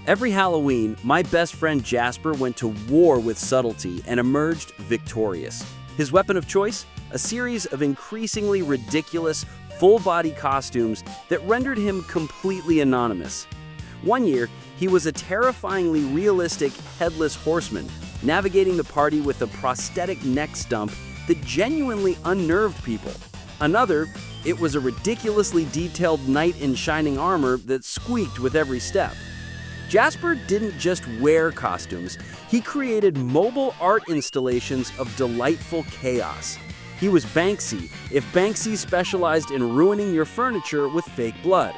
Every Halloween, my best friend Jasper went to war with subtlety and emerged victorious. His weapon of choice? A series of increasingly ridiculous, full-body costumes that rendered him completely anonymous. One year, he was a terrifyingly realistic headless horseman, navigating the party with a prosthetic neck stump that genuinely unnerved people. Another, it was a ridiculously detailed knight in shining armor that squeaked with every step. Jasper didn't just wear costumes, he created mobile art installations of delightful chaos. He was Banksy, if Banksy specialized in ruining your furniture with fake blood.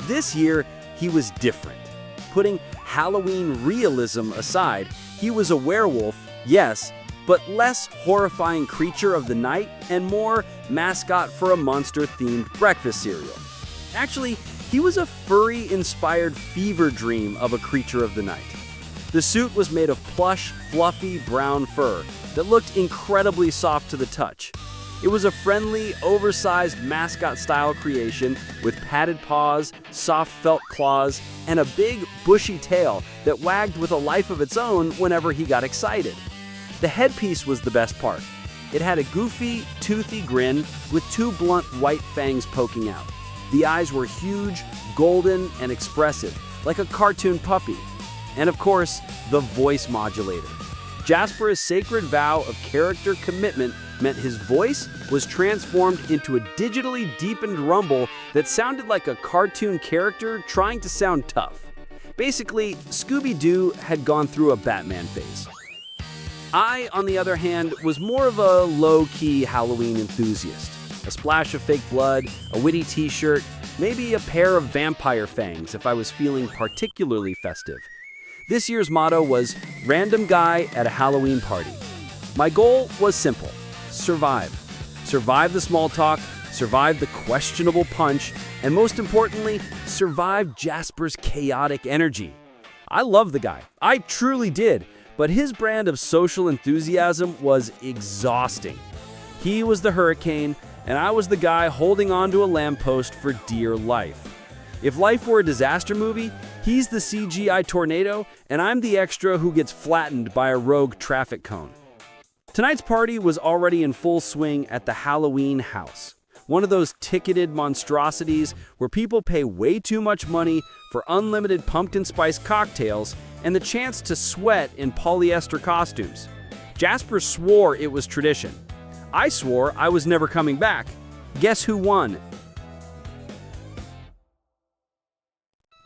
This year, he was different. Putting Halloween realism aside, he was a werewolf, yes, but less horrifying creature of the night and more mascot for a monster-themed breakfast cereal. Actually, he was a furry-inspired fever dream of a creature of the night. The suit was made of plush, fluffy brown fur that looked incredibly soft to the touch. It was a friendly, oversized mascot-style creation with padded paws, soft felt claws, and a big, bushy tail that wagged with a life of its own whenever he got excited. The headpiece was the best part. It had a goofy, toothy grin with two blunt white fangs poking out. The eyes were huge, golden, and expressive, like a cartoon puppy. And of course, the voice modulator. Jasper's sacred vow of character commitment meant his voice was transformed into a digitally deepened rumble that sounded like a cartoon character trying to sound tough. Basically, Scooby-Doo had gone through a Batman phase. I, on the other hand, was more of a low-key Halloween enthusiast. A splash of fake blood, a witty t-shirt, maybe a pair of vampire fangs if I was feeling particularly festive. This year's motto was Random Guy at a Halloween Party. My goal was simple: survive. Survive the small talk, survive the questionable punch, and most importantly, survive Jasper's chaotic energy. I love the guy. I truly did, but his brand of social enthusiasm was exhausting. He was the hurricane, and I was the guy holding onto a lamppost for dear life. If life were a disaster movie, he's the CGI tornado, and I'm the extra who gets flattened by a rogue traffic cone. Tonight's party was already in full swing at the Halloween House, one of those ticketed monstrosities where people pay way too much money for unlimited pumpkin spice cocktails and the chance to sweat in polyester costumes. Jasper swore it was tradition. I swore I was never coming back. Guess who won?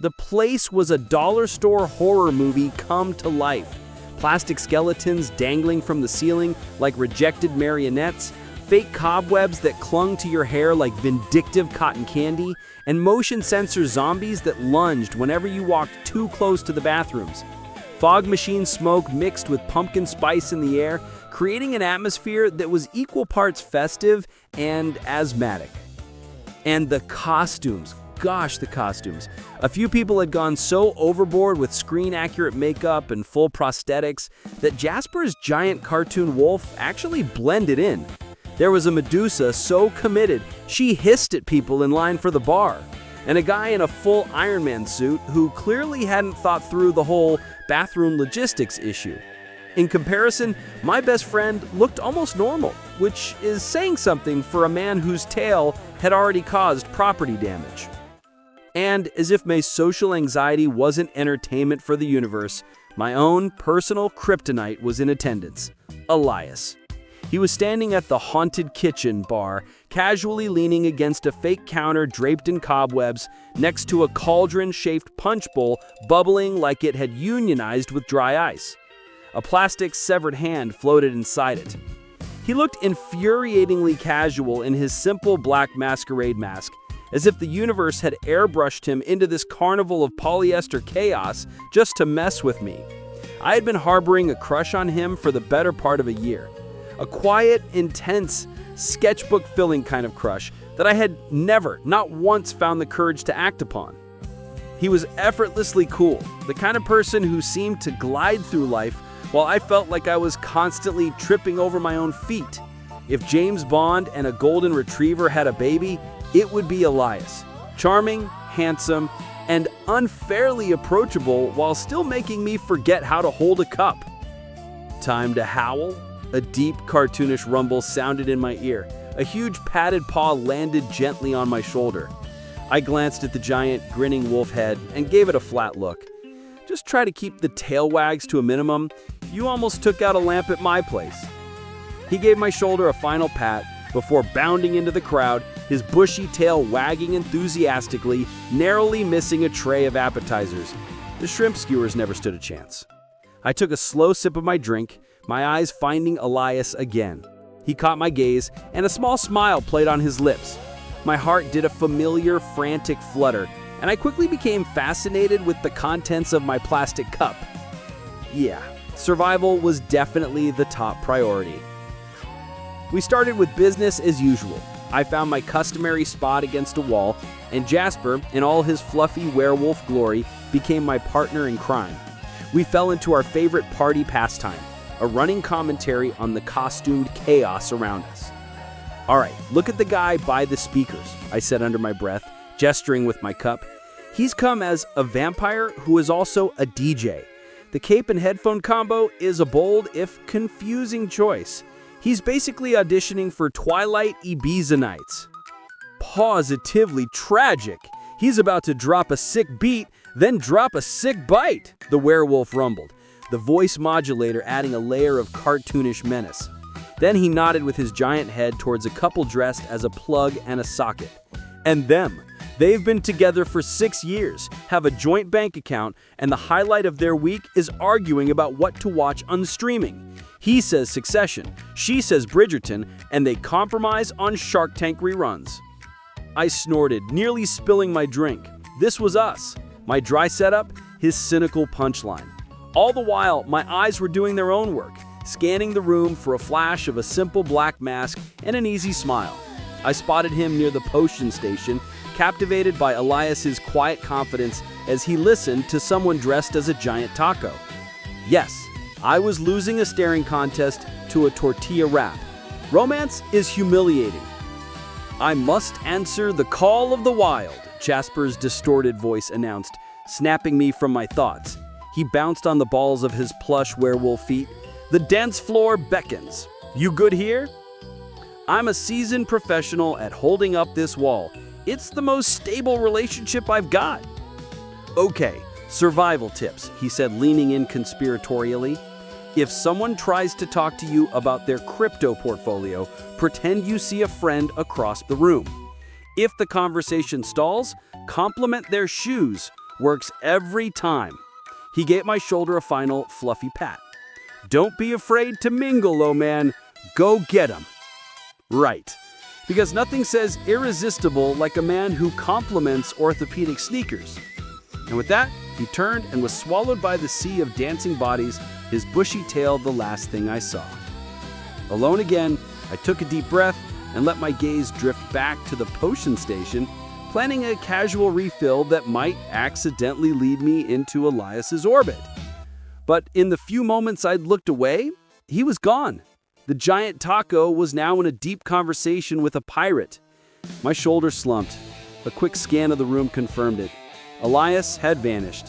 The place was a dollar store horror movie come to life. Plastic skeletons dangling from the ceiling like rejected marionettes, fake cobwebs that clung to your hair like vindictive cotton candy, and motion sensor zombies that lunged whenever you walked too close to the bathrooms. Fog machine smoke mixed with pumpkin spice in the air, creating an atmosphere that was equal parts festive and asthmatic. And the costumes. Gosh, the costumes. A few people had gone so overboard with screen-accurate makeup and full prosthetics that Jasper's giant cartoon wolf actually blended in. There was a Medusa so committed, she hissed at people in line for the bar. And a guy in a full Iron Man suit who clearly hadn't thought through the whole bathroom logistics issue. In comparison, my best friend looked almost normal, which is saying something for a man whose tail had already caused property damage. And as if my social anxiety wasn't entertainment for the universe, my own personal kryptonite was in attendance: Elias. He was standing at the haunted kitchen bar, casually leaning against a fake counter draped in cobwebs, next to a cauldron-shaped punch bowl bubbling like it had unionized with dry ice. A plastic severed hand floated inside it. He looked infuriatingly casual in his simple black masquerade mask, as if the universe had airbrushed him into this carnival of polyester chaos just to mess with me. I had been harboring a crush on him for the better part of a year. A quiet, intense, sketchbook-filling kind of crush that I had never, not once, found the courage to act upon. He was effortlessly cool, the kind of person who seemed to glide through life while I felt like I was constantly tripping over my own feet. If James Bond and a golden retriever had a baby, it would be Elias. Charming, handsome, and unfairly approachable while still making me forget how to hold a cup. Time to howl? A deep, cartoonish rumble sounded in my ear. A huge padded paw landed gently on my shoulder. I glanced at the giant, grinning wolf head and gave it a flat look. Just try to keep the tail wags to a minimum. You almost took out a lamp at my place. He gave my shoulder a final pat before bounding into the crowd, his bushy tail wagging enthusiastically, narrowly missing a tray of appetizers. The shrimp skewers never stood a chance. I took a slow sip of my drink, my eyes finding Elias again. He caught my gaze, and a small smile played on his lips. My heart did a familiar, frantic flutter, and I quickly became fascinated with the contents of my plastic cup. Yeah, survival was definitely the top priority. We started with business as usual. I found my customary spot against a wall, and Jasper, in all his fluffy werewolf glory, became my partner in crime. We fell into our favorite party pastime, a running commentary on the costumed chaos around us. "All right, look at the guy by the speakers," I said under my breath, gesturing with my cup. "He's come as a vampire who is also a DJ. The cape and headphone combo is a bold, if confusing, choice. He's basically auditioning for Twilight Ibiza nights. Positively tragic. He's about to drop a sick beat, then drop a sick bite," the werewolf rumbled, the voice modulator adding a layer of cartoonish menace. Then he nodded with his giant head towards a couple dressed as a plug and a socket. "And them. They've been together for 6 years, have a joint bank account, and the highlight of their week is arguing about what to watch on streaming. He says Succession, she says Bridgerton, and they compromise on Shark Tank reruns." I snorted, nearly spilling my drink. This was us. My dry setup, his cynical punchline. All the while, my eyes were doing their own work, scanning the room for a flash of a simple black mask and an easy smile. I spotted him near the potion station, captivated by Elias's quiet confidence as he listened to someone dressed as a giant taco. Yes, I was losing a staring contest to a tortilla wrap. Romance is humiliating. "I must answer the call of the wild," Jasper's distorted voice announced, snapping me from my thoughts. He bounced on the balls of his plush werewolf feet. "The dance floor beckons. You good here?" "I'm a seasoned professional at holding up this wall. It's the most stable relationship I've got." "Okay, survival tips," he said, leaning in conspiratorially. "If someone tries to talk to you about their crypto portfolio, pretend you see a friend across the room. If the conversation stalls, compliment their shoes. Works every time." He gave my shoulder a final fluffy pat. "Don't be afraid to mingle, oh man. Go get 'em." Right. Because nothing says irresistible like a man who compliments orthopedic sneakers. And with that, he turned and was swallowed by the sea of dancing bodies, his bushy tail the last thing I saw. Alone again, I took a deep breath and let my gaze drift back to the potion station, planning a casual refill that might accidentally lead me into Elias's orbit. But in the few moments I'd looked away, he was gone. The giant taco was now in a deep conversation with a pirate. My shoulder slumped. A quick scan of the room confirmed it. Elias had vanished.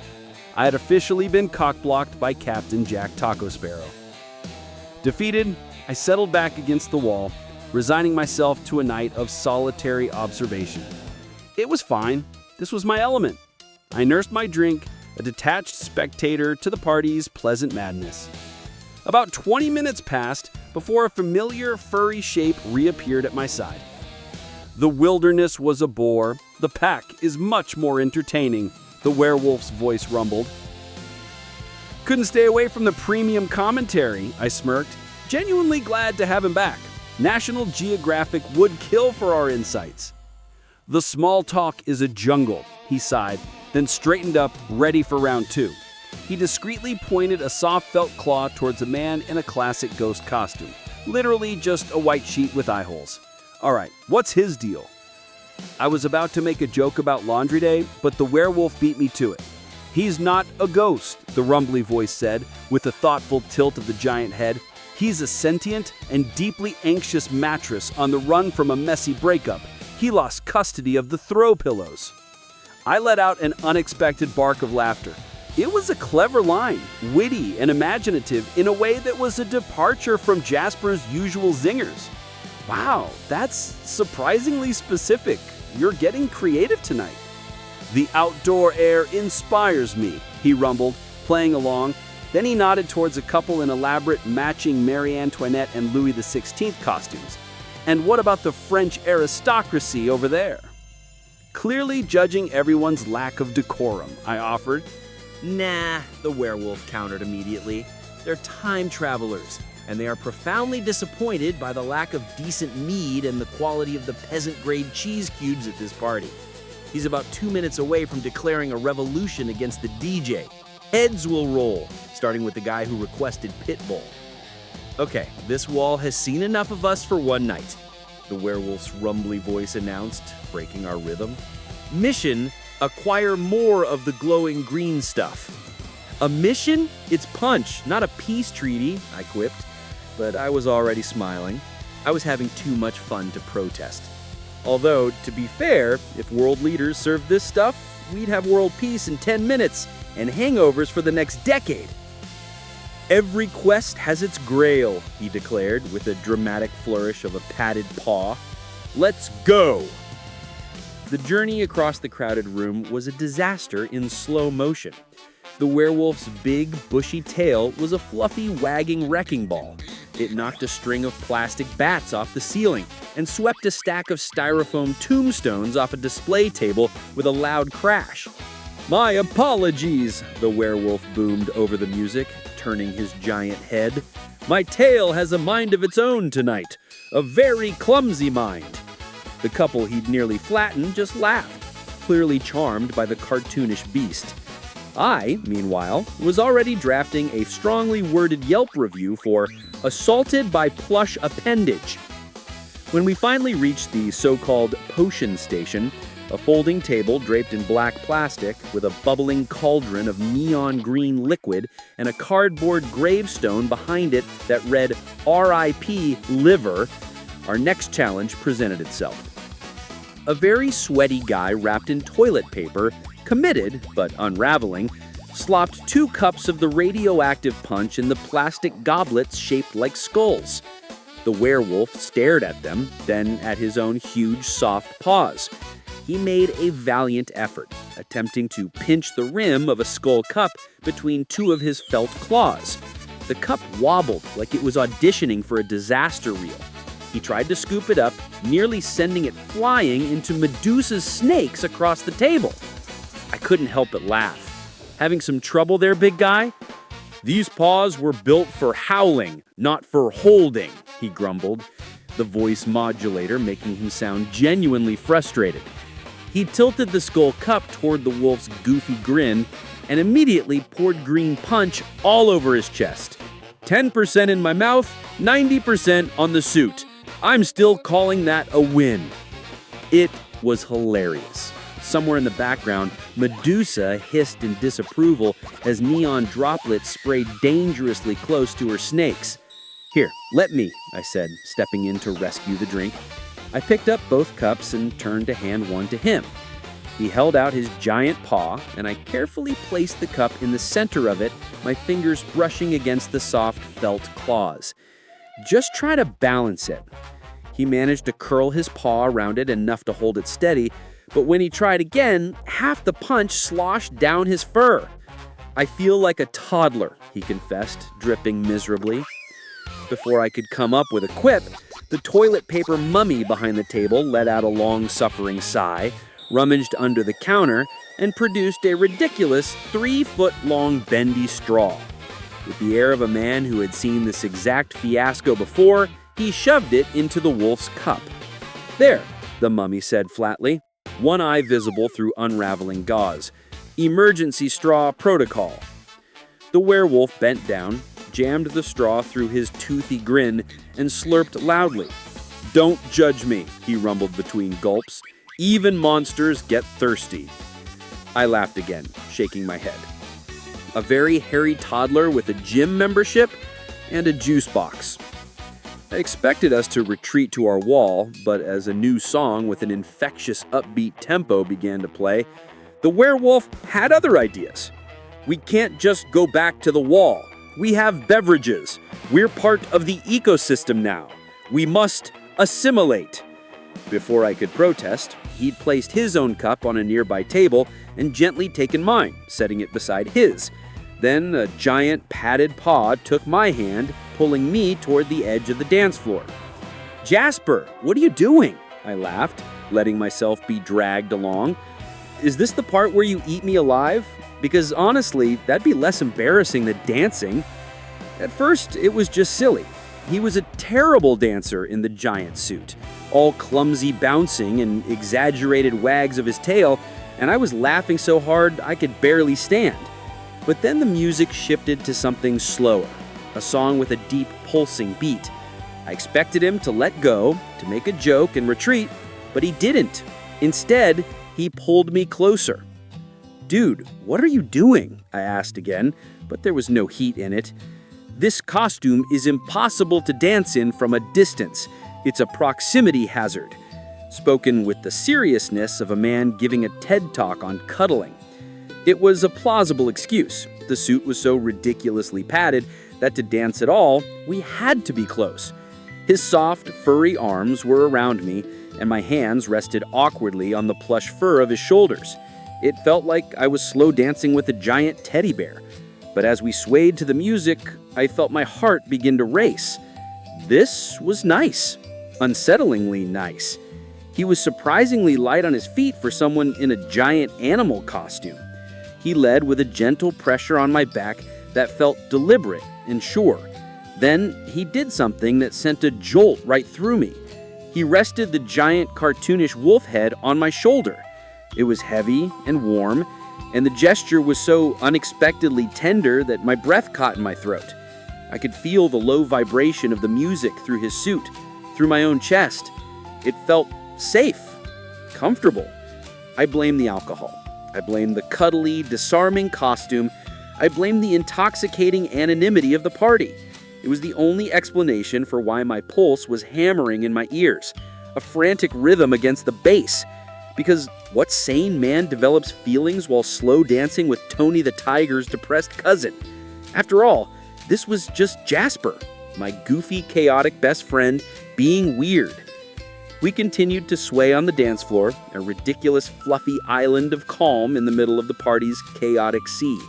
I had officially been cock-blocked by Captain Jack Taco Sparrow. Defeated, I settled back against the wall, resigning myself to a night of solitary observation. It was fine. This was my element. I nursed my drink, a detached spectator to the party's pleasant madness. About 20 minutes passed before a familiar furry shape reappeared at my side. "The wilderness was a bore. The pack is much more entertaining," the werewolf's voice rumbled. "Couldn't stay away from the premium commentary," I smirked, genuinely glad to have him back. National Geographic would kill for our insights. "The small talk is a jungle," he sighed, then straightened up, ready for round 2. He discreetly pointed a soft felt claw towards a man in a classic ghost costume. Literally just a white sheet with eye holes. "All right, what's his deal?" I was about to make a joke about laundry day, but the werewolf beat me to it. "He's not a ghost," the rumbly voice said, with a thoughtful tilt of the giant head. "He's a sentient and deeply anxious mattress on the run from a messy breakup. He lost custody of the throw pillows." I let out an unexpected bark of laughter. It was a clever line, witty and imaginative in a way that was a departure from Jasper's usual zingers. "Wow, that's surprisingly specific. You're getting creative tonight." "The outdoor air inspires me," he rumbled, playing along. Then he nodded towards a couple in elaborate matching Marie Antoinette and Louis XVI costumes. "And what about the French aristocracy over there?" Clearly judging everyone's lack of decorum, I offered. "Nah," the werewolf countered immediately. "They're time travelers, and they are profoundly disappointed by the lack of decent mead and the quality of the peasant-grade cheese cubes at this party. He's about 2 minutes away from declaring a revolution against the DJ. Heads will roll, starting with the guy who requested Pitbull." "Okay, this wall has seen enough of us for one night," the werewolf's rumbly voice announced, breaking our rhythm. "Mission: acquire more of the glowing green stuff." "A mission? It's punch, not a peace treaty," I quipped, but I was already smiling. I was having too much fun to protest. Although, to be fair, if world leaders served this stuff, we'd have world peace in 10 minutes and hangovers for the next decade. "Every quest has its grail," he declared with a dramatic flourish of a padded paw. "Let's go!" The journey across the crowded room was a disaster in slow motion. The werewolf's big, bushy tail was a fluffy, wagging wrecking ball. It knocked a string of plastic bats off the ceiling and swept a stack of styrofoam tombstones off a display table with a loud crash. "My apologies," the werewolf boomed over the music, turning his giant head. "My tail has a mind of its own tonight, a very clumsy mind." The couple he'd nearly flattened just laughed, clearly charmed by the cartoonish beast. I, meanwhile, was already drafting a strongly worded Yelp review for "Assaulted by Plush Appendage." When we finally reached the so-called potion station, a folding table draped in black plastic with a bubbling cauldron of neon green liquid and a cardboard gravestone behind it that read "R.I.P. Liver," our next challenge presented itself. A very sweaty guy wrapped in toilet paper, committed but unraveling, slopped 2 cups of the radioactive punch in the plastic goblets shaped like skulls. The werewolf stared at them, then at his own huge, soft paws. He made a valiant effort, attempting to pinch the rim of a skull cup between 2 of his felt claws. The cup wobbled like it was auditioning for a disaster reel. He tried to scoop it up, nearly sending it flying into Medusa's snakes across the table. I couldn't help but laugh. "Having some trouble there, big guy?" "These paws were built for howling, not for holding," he grumbled, the voice modulator making him sound genuinely frustrated. He tilted the skull cup toward the wolf's goofy grin and immediately poured green punch all over his chest. "10% in my mouth, 90% on the suit. I'm still calling that a win." It was hilarious. Somewhere in the background, Medusa hissed in disapproval as neon droplets sprayed dangerously close to her snakes. "Here, let me," I said, stepping in to rescue the drink. I picked up both cups and turned to hand one to him. He held out his giant paw, and I carefully placed the cup in the center of it, my fingers brushing against the soft felt claws. "Just try to balance it." He managed to curl his paw around it enough to hold it steady, but when he tried again, half the punch sloshed down his fur. "I feel like a toddler," he confessed, dripping miserably. Before I could come up with a quip, the toilet paper mummy behind the table let out a long-suffering sigh, rummaged under the counter, and produced a ridiculous 3-foot-long bendy straw. With the air of a man who had seen this exact fiasco before, he shoved it into the wolf's cup. "There," the mummy said flatly, one eye visible through unraveling gauze. "Emergency straw protocol." The werewolf bent down, jammed the straw through his toothy grin, and slurped loudly. "Don't judge me," he rumbled between gulps. Even monsters get thirsty. I laughed again, shaking my head. A very hairy toddler with a gym membership and a juice box. I expected us to retreat to our wall, but as a new song with an infectious upbeat tempo began to play, the werewolf had other ideas. We can't just go back to the wall. We have beverages. We're part of the ecosystem now. We must assimilate. Before I could protest, he'd placed his own cup on a nearby table and gently taken mine, setting it beside his. Then a giant padded paw took my hand, pulling me toward the edge of the dance floor. "Jasper, what are you doing?" I laughed, letting myself be dragged along. "Is this the part where you eat me alive? Because honestly, that'd be less embarrassing than dancing." At first, it was just silly. He was a terrible dancer in the giant suit, all clumsy bouncing and exaggerated wags of his tail, and I was laughing so hard I could barely stand. But then the music shifted to something slower, a song with a deep pulsing beat. I expected him to let go, to make a joke and retreat, but he didn't. Instead, he pulled me closer. "Dude, what are you doing?" I asked again, but there was no heat in it. "This costume is impossible to dance in from a distance. It's a proximity hazard." Spoken with the seriousness of a man giving a TED Talk on cuddling. It was a plausible excuse. The suit was so ridiculously padded that to dance at all, we had to be close. His soft, furry arms were around me, and my hands rested awkwardly on the plush fur of his shoulders. It felt like I was slow dancing with a giant teddy bear. But as we swayed to the music, I felt my heart begin to race. This was nice. Unsettlingly nice. He was surprisingly light on his feet for someone in a giant animal costume. He led with a gentle pressure on my back that felt deliberate and sure. Then he did something that sent a jolt right through me. He rested the giant cartoonish wolf head on my shoulder. It was heavy and warm, and the gesture was so unexpectedly tender that my breath caught in my throat. I could feel the low vibration of the music through his suit, through my own chest. It felt safe, comfortable. I blamed the alcohol. I blamed the cuddly, disarming costume. I blamed the intoxicating anonymity of the party. It was the only explanation for why my pulse was hammering in my ears, a frantic rhythm against the bass. Because what sane man develops feelings while slow dancing with Tony the Tiger's depressed cousin? After all, this was just Jasper, my goofy, chaotic best friend, being weird. We continued to sway on the dance floor, a ridiculous, fluffy island of calm in the middle of the party's chaotic sea.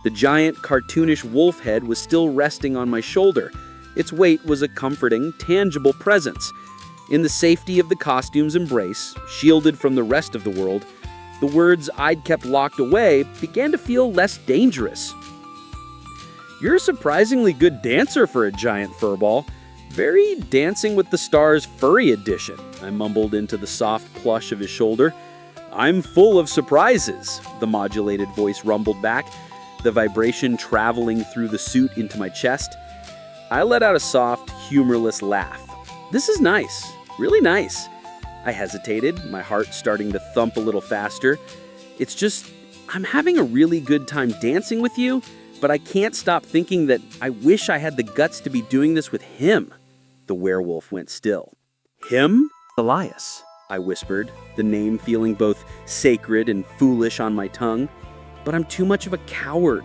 The giant, cartoonish wolf head was still resting on my shoulder. Its weight was a comforting, tangible presence. In the safety of the costume's embrace, shielded from the rest of the world, the words I'd kept locked away began to feel less dangerous. "You're a surprisingly good dancer for a giant furball. Very Dancing with the Stars furry edition," I mumbled into the soft plush of his shoulder. "I'm full of surprises," the modulated voice rumbled back, the vibration traveling through the suit into my chest. I let out a soft, humorless laugh. "This is nice. Really nice." I hesitated, my heart starting to thump a little faster. "It's just, I'm having a really good time dancing with you, but I can't stop thinking that I wish I had the guts to be doing this with him." The werewolf went still. "Him?" Elias. I whispered, the name feeling both sacred and foolish on my tongue. "But I'm too much of a coward.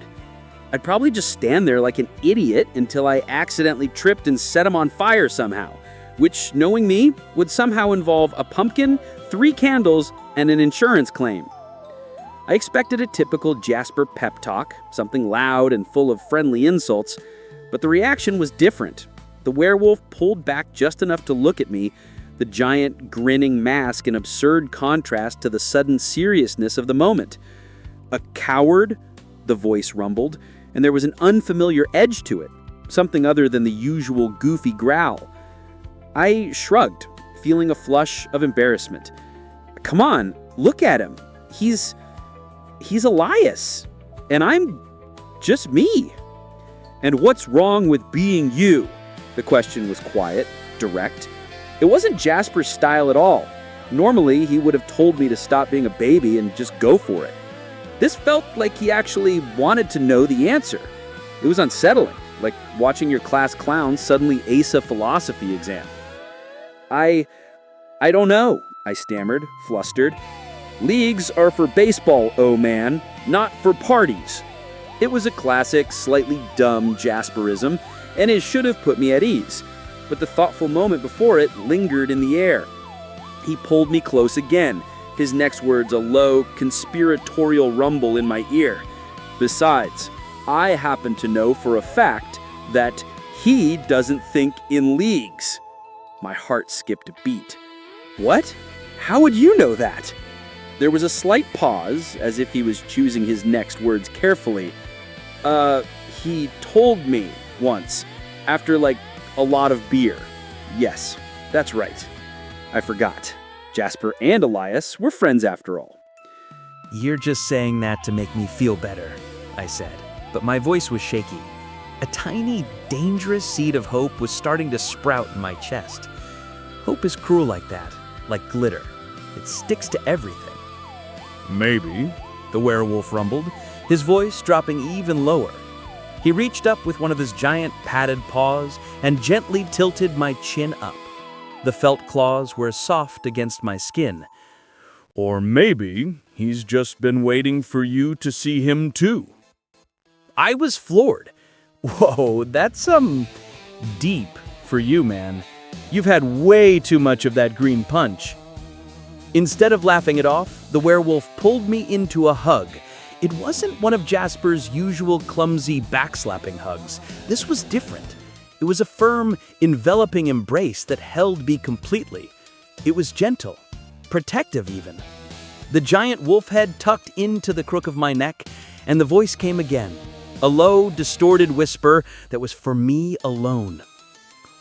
I'd probably just stand there like an idiot until I accidentally tripped and set him on fire somehow, which, knowing me, would somehow involve a pumpkin, 3 candles, and an insurance claim." I expected a typical Jasper pep talk, something loud and full of friendly insults, but the reaction was different. The werewolf pulled back just enough to look at me, the giant grinning mask in absurd contrast to the sudden seriousness of the moment. "A coward?" the voice rumbled, and there was an unfamiliar edge to it, something other than the usual goofy growl. I shrugged, feeling a flush of embarrassment. "Come on, look at him. He's Elias, and I'm just me." "And what's wrong with being you?" The question was quiet, direct. It wasn't Jasper's style at all. Normally, he would have told me to stop being a baby and just go for it. This felt like he actually wanted to know the answer. It was unsettling, like watching your class clown suddenly ace a philosophy exam. I don't know, I stammered, flustered. Leagues are for baseball, oh man, not for parties. It was a classic, slightly dumb Jasperism, and it should have put me at ease. But the thoughtful moment before it lingered in the air. He pulled me close again, his next words a low, conspiratorial rumble in my ear. Besides, I happen to know for a fact that he doesn't think in leagues. My heart skipped a beat. What? How would you know that? There was a slight pause, as if he was choosing his next words carefully. He told me once, after a lot of beer. Yes, that's right. I forgot. Jasper and Elias were friends after all. You're just saying that to make me feel better, I said, but my voice was shaky. A tiny, dangerous seed of hope was starting to sprout in my chest. Hope is cruel like that, like glitter. It sticks to everything. Maybe, the werewolf rumbled, his voice dropping even lower. He reached up with one of his giant padded paws and gently tilted my chin up. The felt claws were soft against my skin. Or maybe he's just been waiting for you to see him too. I was floored. Whoa, that's deep for you, man. You've had way too much of that green punch. Instead of laughing it off, the werewolf pulled me into a hug. It wasn't one of Jasper's usual clumsy backslapping hugs. This was different. It was a firm, enveloping embrace that held me completely. It was gentle, protective even. The giant wolf head tucked into the crook of my neck, and the voice came again, a low, distorted whisper that was for me alone.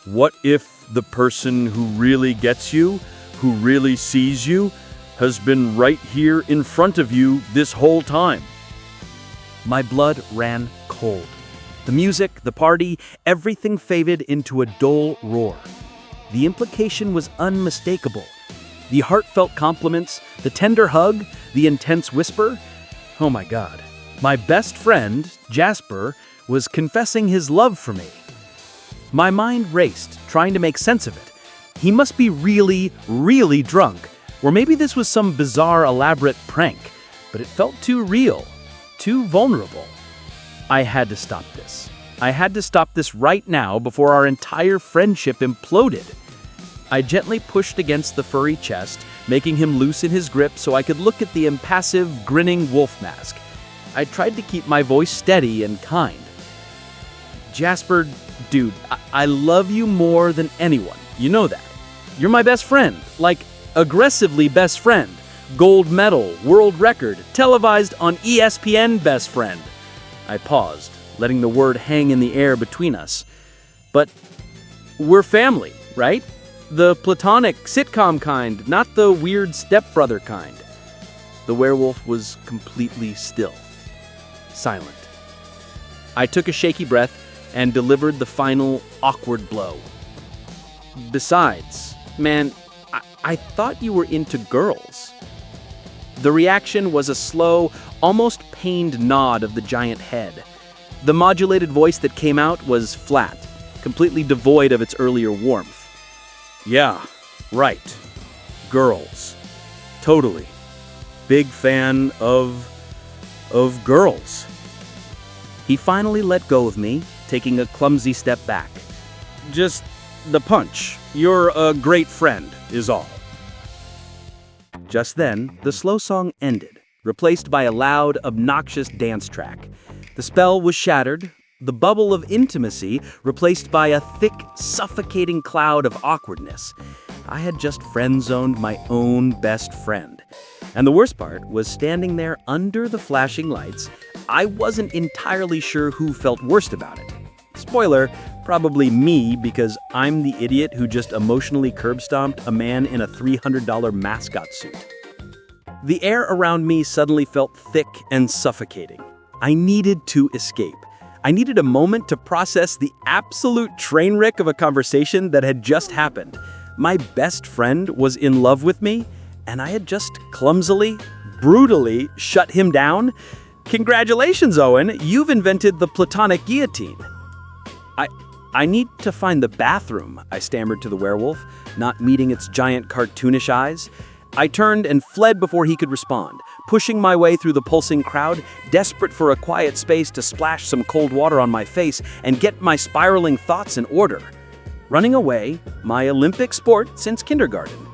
What if the person who really gets you, who really sees you, has been right here in front of you this whole time? My blood ran cold. The music, the party, everything faded into a dull roar. The implication was unmistakable. The heartfelt compliments, the tender hug, the intense whisper. Oh my God. My best friend, Jasper, was confessing his love for me. My mind raced, trying to make sense of it. He must be really, really drunk. Or maybe this was some bizarre, elaborate prank. But it felt too real, too vulnerable. I had to stop this. I had to stop this right now before our entire friendship imploded. I gently pushed against the furry chest, making him loosen his grip so I could look at the impassive, grinning wolf mask. I tried to keep my voice steady and kind. Jasper, dude, I love you more than anyone. You know that. You're my best friend, aggressively best friend. Gold medal, world record, televised on ESPN best friend. I paused, letting the word hang in the air between us. But we're family, right? The platonic sitcom kind, not the weird stepbrother kind. The werewolf was completely still, silent. I took a shaky breath and delivered the final awkward blow. Besides, man, I thought you were into girls. The reaction was a slow, almost pained nod of the giant head. The modulated voice that came out was flat, completely devoid of its earlier warmth. Yeah, right. Girls. Totally. Big fan of girls. He finally let go of me, taking a clumsy step back. Just the punch. You're a great friend, is all. Just then, the slow song ended, replaced by a loud, obnoxious dance track. The spell was shattered, the bubble of intimacy replaced by a thick, suffocating cloud of awkwardness. I had just friend-zoned my own best friend. And the worst part was standing there under the flashing lights. I wasn't entirely sure who felt worst about it. Spoiler, probably me, because I'm the idiot who just emotionally curb-stomped a man in a $300 mascot suit. The air around me suddenly felt thick and suffocating. I needed to escape. I needed a moment to process the absolute train wreck of a conversation that had just happened. My best friend was in love with me, and I had just clumsily, brutally shut him down? Congratulations, Owen. You've invented the platonic guillotine. I need to find the bathroom, I stammered to the werewolf, not meeting its giant cartoonish eyes. I turned and fled before he could respond, pushing my way through the pulsing crowd, desperate for a quiet space to splash some cold water on my face and get my spiraling thoughts in order. Running away, my Olympic sport since kindergarten.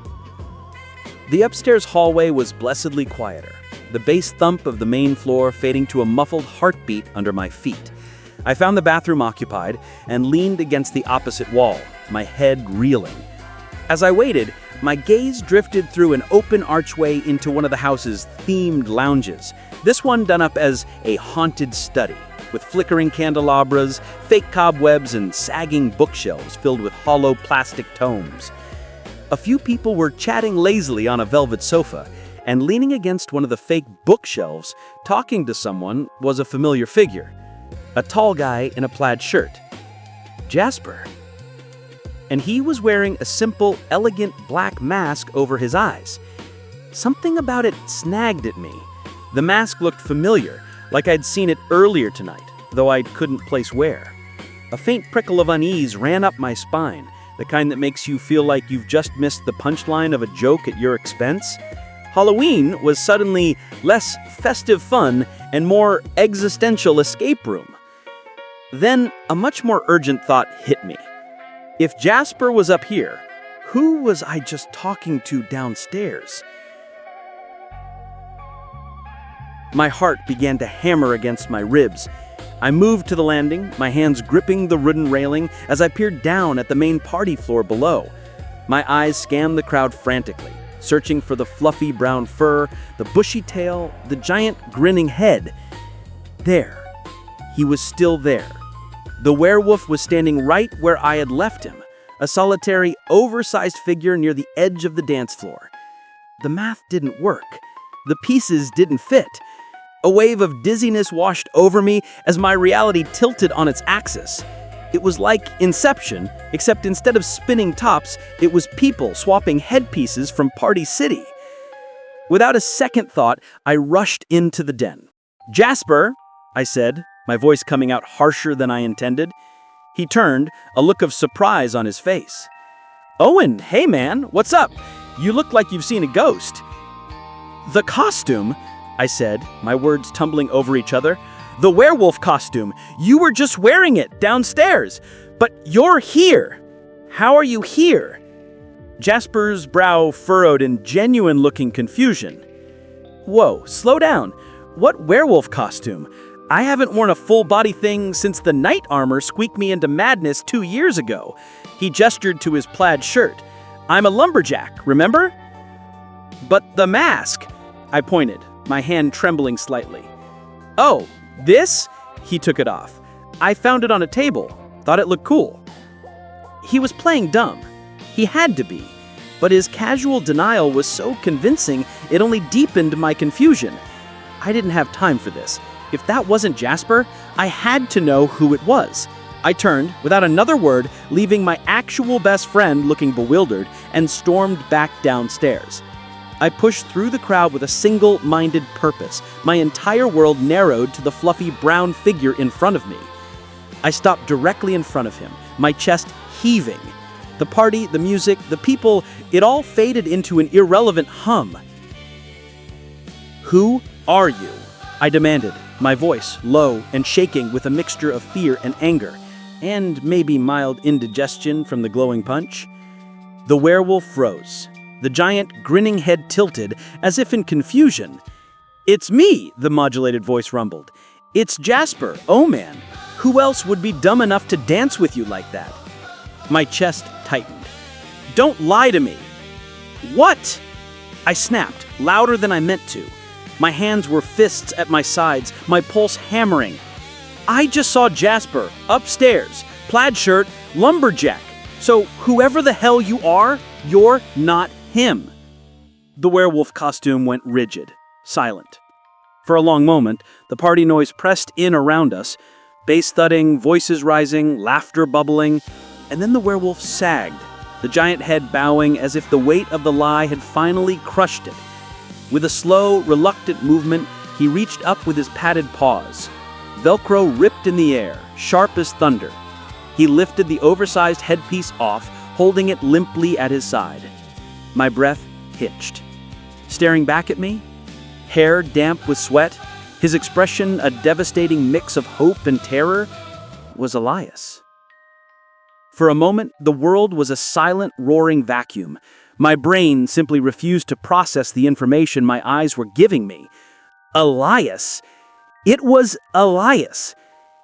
The upstairs hallway was blessedly quieter, the bass thump of the main floor fading to a muffled heartbeat under my feet. I found the bathroom occupied and leaned against the opposite wall, my head reeling. As I waited, my gaze drifted through an open archway into one of the house's themed lounges, this one done up as a haunted study, with flickering candelabras, fake cobwebs, and sagging bookshelves filled with hollow plastic tomes. A few people were chatting lazily on a velvet sofa, and leaning against one of the fake bookshelves, talking to someone, was a familiar figure. A tall guy in a plaid shirt. Jasper. And he was wearing a simple, elegant black mask over his eyes. Something about it snagged at me. The mask looked familiar, like I'd seen it earlier tonight, though I couldn't place where. A faint prickle of unease ran up my spine, the kind that makes you feel like you've just missed the punchline of a joke at your expense. Halloween was suddenly less festive fun and more existential escape room. Then a much more urgent thought hit me. If Jasper was up here, who was I just talking to downstairs? My heart began to hammer against my ribs. I moved to the landing, my hands gripping the wooden railing as I peered down at the main party floor below. My eyes scanned the crowd frantically, searching for the fluffy brown fur, the bushy tail, the giant grinning head. There. He was still there. The werewolf was standing right where I had left him, a solitary, oversized figure near the edge of the dance floor. The math didn't work. The pieces didn't fit. A wave of dizziness washed over me as my reality tilted on its axis. It was like Inception, except instead of spinning tops, it was people swapping headpieces from Party City. Without a second thought, I rushed into the den. "Jasper," I said, my voice coming out harsher than I intended. He turned, a look of surprise on his face. "Owen, hey man, what's up? You look like you've seen a ghost." "The costume," I said, my words tumbling over each other. "The werewolf costume. You were just wearing it downstairs. But you're here. How are you here?" Jasper's brow furrowed in genuine-looking confusion. "Whoa, slow down. What werewolf costume? I haven't worn a full-body thing since the knight armor squeaked me into madness 2 years ago." He gestured to his plaid shirt. "I'm a lumberjack, remember?" "But the mask," I pointed, my hand trembling slightly. "Oh, this?" He took it off. "I found it on a table. Thought it looked cool." He was playing dumb. He had to be. But his casual denial was so convincing, it only deepened my confusion. I didn't have time for this. If that wasn't Jasper, I had to know who it was. I turned, without another word, leaving my actual best friend looking bewildered, and stormed back downstairs. I pushed through the crowd with a single-minded purpose, my entire world narrowed to the fluffy brown figure in front of me. I stopped directly in front of him, my chest heaving. The party, the music, the people, it all faded into an irrelevant hum. "Who are you?" I demanded, my voice low and shaking with a mixture of fear and anger, and maybe mild indigestion from the glowing punch. The werewolf froze. The giant, grinning head tilted, as if in confusion. "It's me," the modulated voice rumbled. "It's Jasper, oh man. Who else would be dumb enough to dance with you like that?" My chest tightened. "Don't lie to me." "What?" I snapped, louder than I meant to. My hands were fists at my sides, my pulse hammering. "I just saw Jasper, upstairs, plaid shirt, lumberjack. So whoever the hell you are, you're not him." The werewolf costume went rigid, silent. For a long moment, the party noise pressed in around us, bass thudding, voices rising, laughter bubbling, and then the werewolf sagged, the giant head bowing as if the weight of the lie had finally crushed it. With a slow, reluctant movement, he reached up with his padded paws. Velcro ripped in the air, sharp as thunder. He lifted the oversized headpiece off, holding it limply at his side. My breath hitched. Staring back at me, hair damp with sweat, his expression a devastating mix of hope and terror, was Elias. For a moment, the world was a silent, roaring vacuum. My brain simply refused to process the information my eyes were giving me. Elias? It was Elias.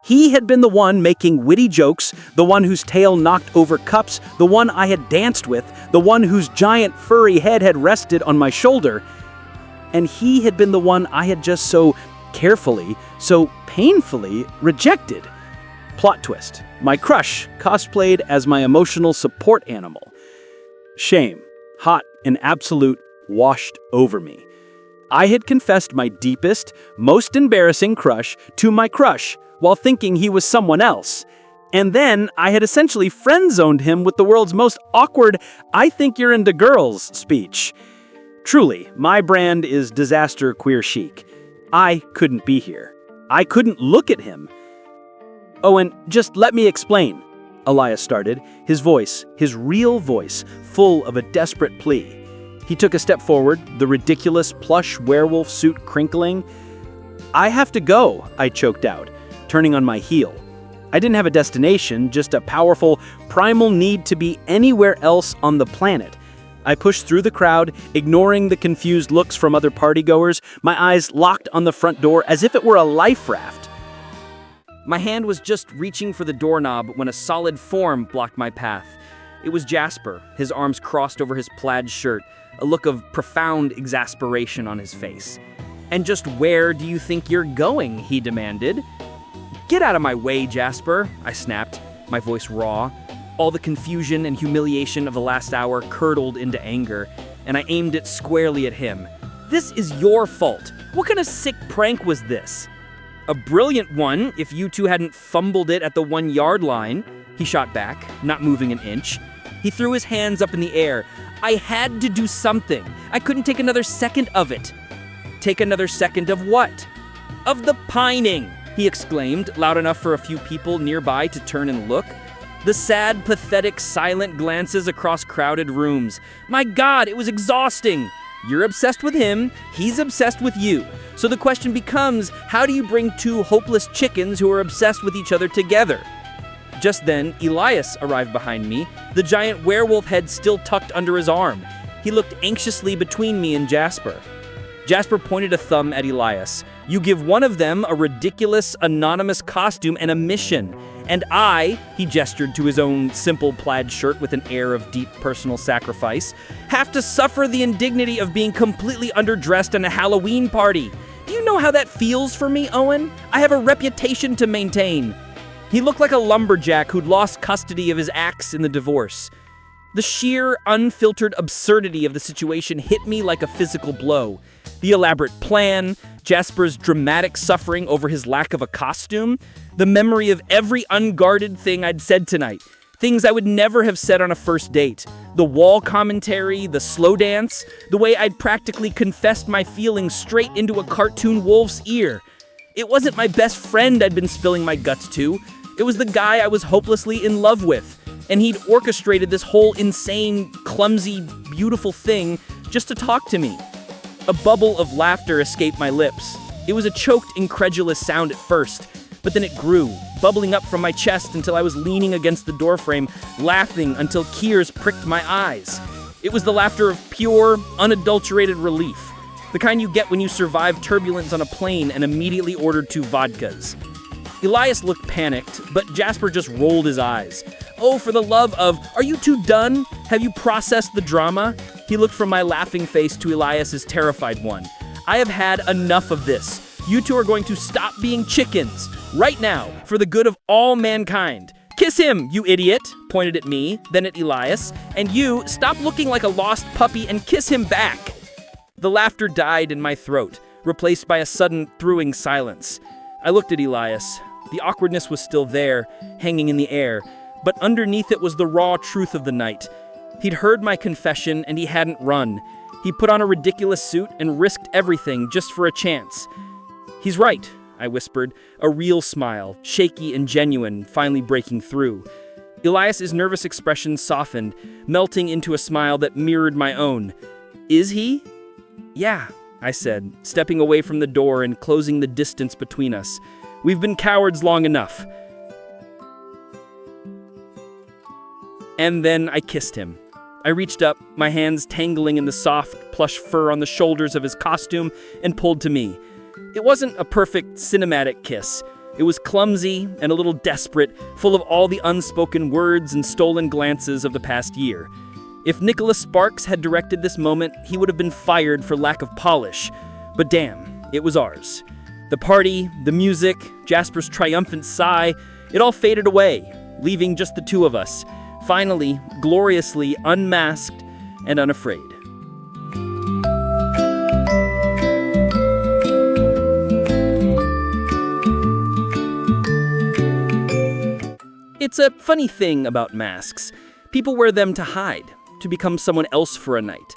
He had been the one making witty jokes, the one whose tail knocked over cups, the one I had danced with, the one whose giant furry head had rested on my shoulder. And he had been the one I had just so carefully, so painfully rejected. Plot twist. My crush cosplayed as my emotional support animal. Shame, hot and absolute, washed over me. I had confessed my deepest, most embarrassing crush to my crush while thinking he was someone else. And then I had essentially friend-zoned him with the world's most awkward, "I think you're into girls" speech. Truly, my brand is disaster queer chic. I couldn't be here. I couldn't look at him. "Owen, just let me explain," Elias started, his voice, his real voice, full of a desperate plea. He took a step forward, the ridiculous plush werewolf suit crinkling. "I have to go," I choked out, turning on my heel. I didn't have a destination, just a powerful, primal need to be anywhere else on the planet. I pushed through the crowd, ignoring the confused looks from other partygoers, my eyes locked on the front door as if it were a life raft. My hand was just reaching for the doorknob when a solid form blocked my path. It was Jasper, his arms crossed over his plaid shirt, a look of profound exasperation on his face. "And just where do you think you're going?" he demanded. "Get out of my way, Jasper," I snapped, my voice raw. All the confusion and humiliation of the last hour curdled into anger, and I aimed it squarely at him. "This is your fault. What kind of sick prank was this?" "A brilliant one, if you two hadn't fumbled it at the 1-yard line," he shot back, not moving an inch. He threw his hands up in the air. "I had to do something. I couldn't take another second of it." "Take another second of what?" "Of the pining," he exclaimed, loud enough for a few people nearby to turn and look. The sad, pathetic, silent glances across crowded rooms. My God, it was exhausting. You're obsessed with him, he's obsessed with you. So the question becomes, how do you bring two hopeless chickens who are obsessed with each other together? Just then, Elias arrived behind me, the giant werewolf head still tucked under his arm. He looked anxiously between me and Jasper. Jasper pointed a thumb at Elias. "You give one of them a ridiculous, anonymous costume and a mission. And I," he gestured to his own simple plaid shirt with an air of deep personal sacrifice, "have to suffer the indignity of being completely underdressed in a Halloween party. Do you know how that feels for me, Owen? I have a reputation to maintain." He looked like a lumberjack who'd lost custody of his axe in the divorce. The sheer, unfiltered absurdity of the situation hit me like a physical blow. The elaborate plan, Jasper's dramatic suffering over his lack of a costume, the memory of every unguarded thing I'd said tonight, things I would never have said on a first date, the wall commentary, the slow dance, the way I'd practically confessed my feelings straight into a cartoon wolf's ear. It wasn't my best friend I'd been spilling my guts to. It was the guy I was hopelessly in love with. And he'd orchestrated this whole insane, clumsy, beautiful thing just to talk to me. A bubble of laughter escaped my lips. It was a choked, incredulous sound at first, but then it grew, bubbling up from my chest until I was leaning against the doorframe, laughing until tears pricked my eyes. It was the laughter of pure, unadulterated relief, the kind you get when you survive turbulence on a plane and immediately ordered 2 vodkas. Elias looked panicked, but Jasper just rolled his eyes. "Oh, for the love of, are you two done? Have you processed the drama?" He looked from my laughing face to Elias's terrified one. "I have had enough of this. You two are going to stop being chickens, right now, for the good of all mankind. Kiss him, you idiot," pointed at me, then at Elias, "and you, stop looking like a lost puppy and kiss him back." The laughter died in my throat, replaced by a sudden, thrilling silence. I looked at Elias. The awkwardness was still there, hanging in the air, but underneath it was the raw truth of the night. He'd heard my confession and he hadn't run. He put on a ridiculous suit and risked everything just for a chance. "He's right," I whispered, a real smile, shaky and genuine, finally breaking through. Elias's nervous expression softened, melting into a smile that mirrored my own. "Is he?" "Yeah," I said, stepping away from the door and closing the distance between us. "We've been cowards long enough." And then I kissed him. I reached up, my hands tangling in the soft, plush fur on the shoulders of his costume, and pulled to me. It wasn't a perfect cinematic kiss. It was clumsy and a little desperate, full of all the unspoken words and stolen glances of the past year. If Nicholas Sparks had directed this moment, he would have been fired for lack of polish. But damn, it was ours. The party, the music, Jasper's triumphant sigh, it all faded away, leaving just the two of us, finally, gloriously unmasked and unafraid. It's a funny thing about masks. People wear them to hide, to become someone else for a night.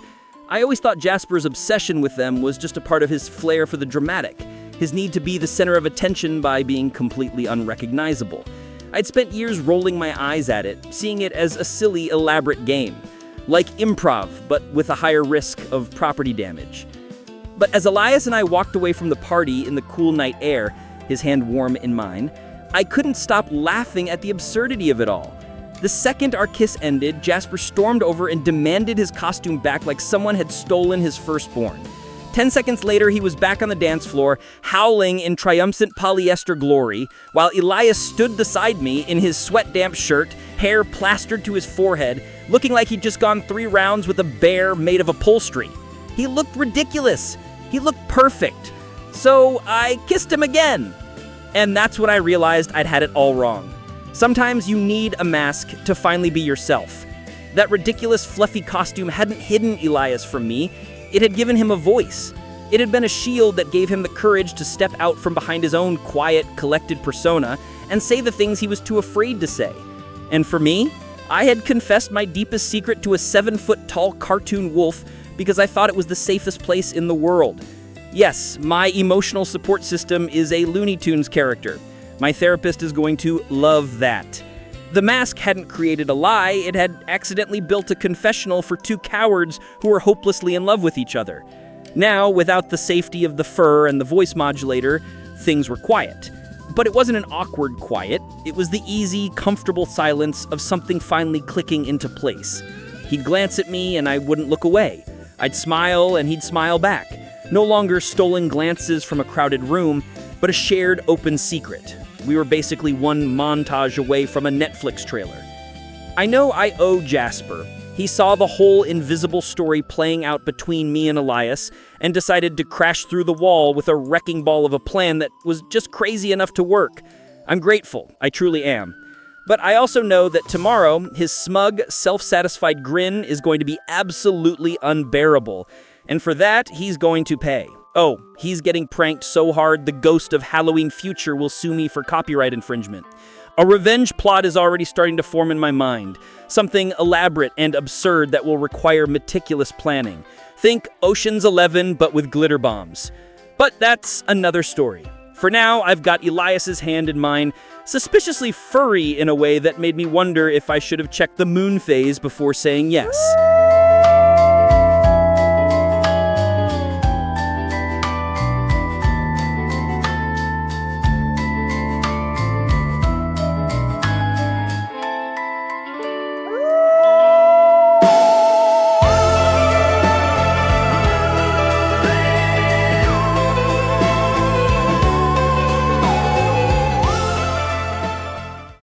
I always thought Jasper's obsession with them was just a part of his flair for the dramatic, his need to be the center of attention by being completely unrecognizable. I'd spent years rolling my eyes at it, seeing it as a silly, elaborate game. Like improv, but with a higher risk of property damage. But as Elias and I walked away from the party in the cool night air, his hand warm in mine, I couldn't stop laughing at the absurdity of it all. The second our kiss ended, Jasper stormed over and demanded his costume back like someone had stolen his firstborn. 10 seconds later, he was back on the dance floor, howling in triumphant polyester glory, while Elias stood beside me in his sweat-damp shirt, hair plastered to his forehead, looking like he'd just gone 3 rounds with a bear made of upholstery. He looked ridiculous. He looked perfect. So I kissed him again. And that's when I realized I'd had it all wrong. Sometimes you need a mask to finally be yourself. That ridiculous fluffy costume hadn't hidden Elias from me. It had given him a voice. It had been a shield that gave him the courage to step out from behind his own quiet, collected persona and say the things he was too afraid to say. And for me, I had confessed my deepest secret to a 7-foot-tall cartoon wolf because I thought it was the safest place in the world. Yes, my emotional support system is a Looney Tunes character. My therapist is going to love that. The mask hadn't created a lie, it had accidentally built a confessional for 2 cowards who were hopelessly in love with each other. Now, without the safety of the fur and the voice modulator, things were quiet. But it wasn't an awkward quiet, it was the easy, comfortable silence of something finally clicking into place. He'd glance at me and I wouldn't look away. I'd smile and he'd smile back. No longer stolen glances from a crowded room, but a shared open secret. We were basically one montage away from a Netflix trailer. I know I owe Jasper. He saw the whole invisible story playing out between me and Elias and decided to crash through the wall with a wrecking ball of a plan that was just crazy enough to work. I'm grateful, I truly am. But I also know that tomorrow, his smug, self-satisfied grin is going to be absolutely unbearable. And for that, he's going to pay. Oh, he's getting pranked so hard the ghost of Halloween Future will sue me for copyright infringement. A revenge plot is already starting to form in my mind. Something elaborate and absurd that will require meticulous planning. Think Ocean's 11, but with glitter bombs. But that's another story. For now, I've got Elias's hand in mine, suspiciously furry in a way that made me wonder if I should have checked the moon phase before saying yes.